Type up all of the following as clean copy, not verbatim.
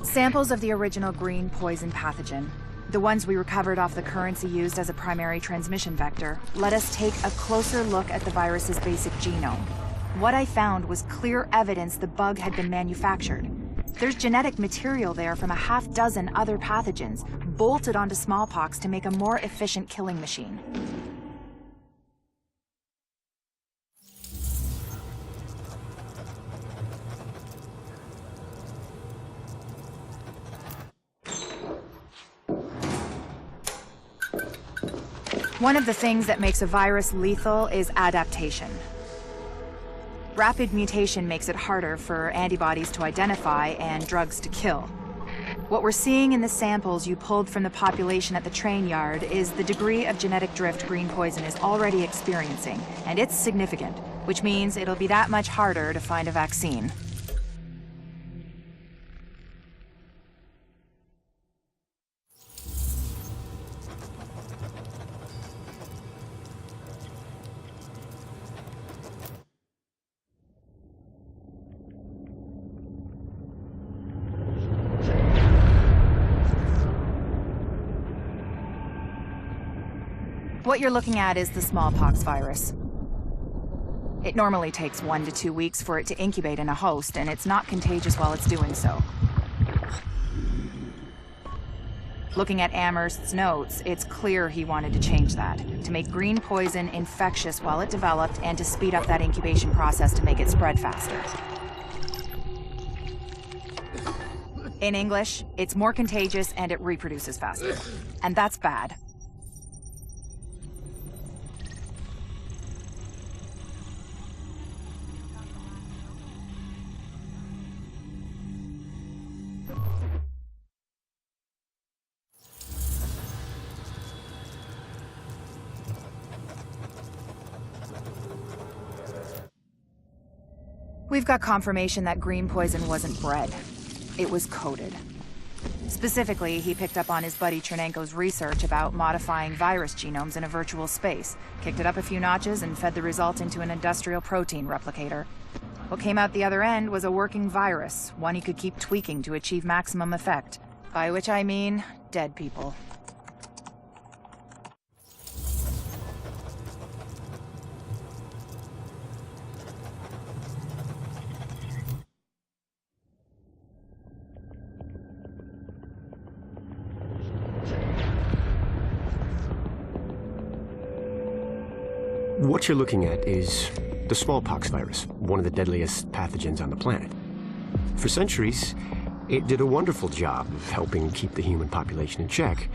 Samples of the original green poison pathogen, the ones we recovered off the currency used as a primary transmission vector, let us take a closer look at the virus's basic genome. What I found was clear evidence the bug had been manufactured. There's genetic material there from a half-dozen other pathogens, bolted onto smallpox to make a more efficient killing machine. One of the things that makes a virus lethal is adaptation. Rapid mutation makes it harder for antibodies to identify and drugs to kill. What we're seeing in the samples you pulled from the population at the train yard is the degree of genetic drift green poison is already experiencing, and it's significant, which means it'll be that much harder to find a vaccine. What you're looking at is the smallpox virus. It normally takes 1 to 2 weeks for it to incubate in a host, and it's not contagious while it's doing so. Looking at Amherst's notes, it's clear he wanted to change that, to make green poison infectious while it developed and to speed up that incubation process to make it spread faster. In English, it's more contagious and it reproduces faster. And that's bad. We've got confirmation that green poison wasn't bred. It was coded. Specifically, he picked up on his buddy Chernenko's research about modifying virus genomes in a virtual space, kicked it up a few notches, and fed the result into an industrial protein replicator. What came out the other end was a working virus, one he could keep tweaking to achieve maximum effect. By which I mean, dead people. What you're looking at is the smallpox virus, one of the deadliest pathogens on the planet. For centuries, it did a wonderful job of helping keep the human population in check.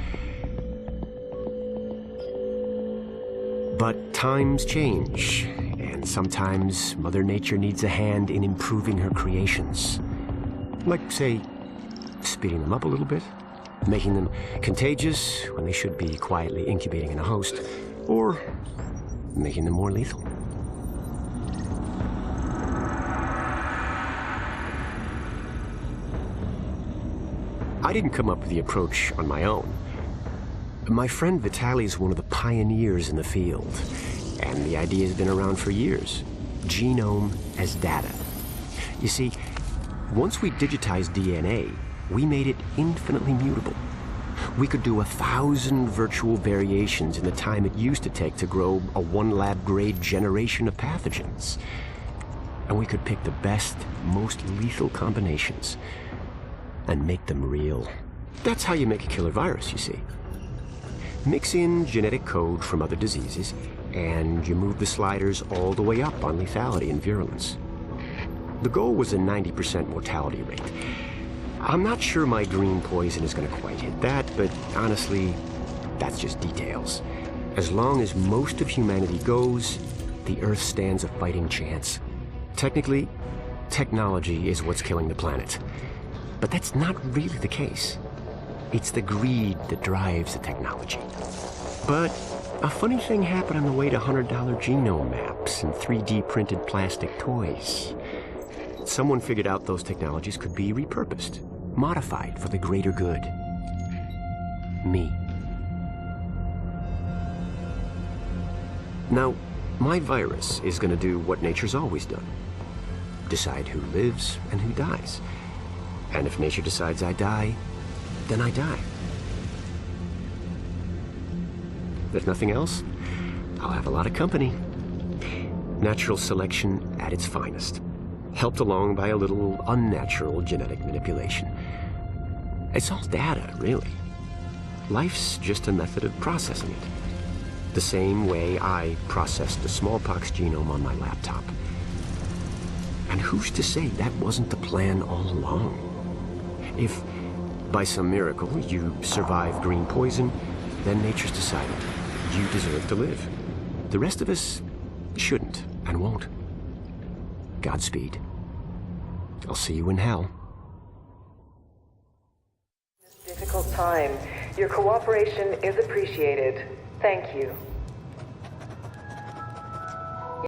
But times change, and sometimes Mother Nature needs a hand in improving her creations. Like, say, speeding them up a little bit, making them contagious when they should be quietly incubating in a host, or making them more lethal. I didn't come up with the approach on my own. My friend Vitaly is one of the pioneers in the field, and the idea has been around for years. Genome as data. You see, once we digitized DNA, we made it infinitely mutable. We could do 1,000 virtual variations in the time it used to take to grow a 1 lab-grade generation of pathogens. And we could pick the best, most lethal combinations and make them real. That's how you make a killer virus, you see. Mix in genetic code from other diseases, and you move the sliders all the way up on lethality and virulence. The goal was a 90% mortality rate. I'm not sure my green poison is going to quite hit that, but honestly, that's just details. As long as most of humanity goes, the Earth stands a fighting chance. Technically, technology is what's killing the planet. But that's not really the case. It's the greed that drives the technology. But a funny thing happened on the way to $100 genome maps and 3D printed plastic toys. Someone figured out those technologies could be repurposed, modified for the greater good. Me. Now, My virus is going to do what nature's always done. Decide who lives and who dies. And if nature decides I die, then I die. If nothing else, I'll have a lot of company. Natural selection at its finest, helped along by a little unnatural genetic manipulation. It's all data, really. Life's just a method of processing it. The same way I processed the smallpox genome on my laptop. And who's to say that wasn't the plan all along? If, by some miracle, you survive green poison, then nature's decided you deserve to live. The rest of us shouldn't and won't. Godspeed. I'll see you in hell. This difficult time, your cooperation is appreciated. Thank you.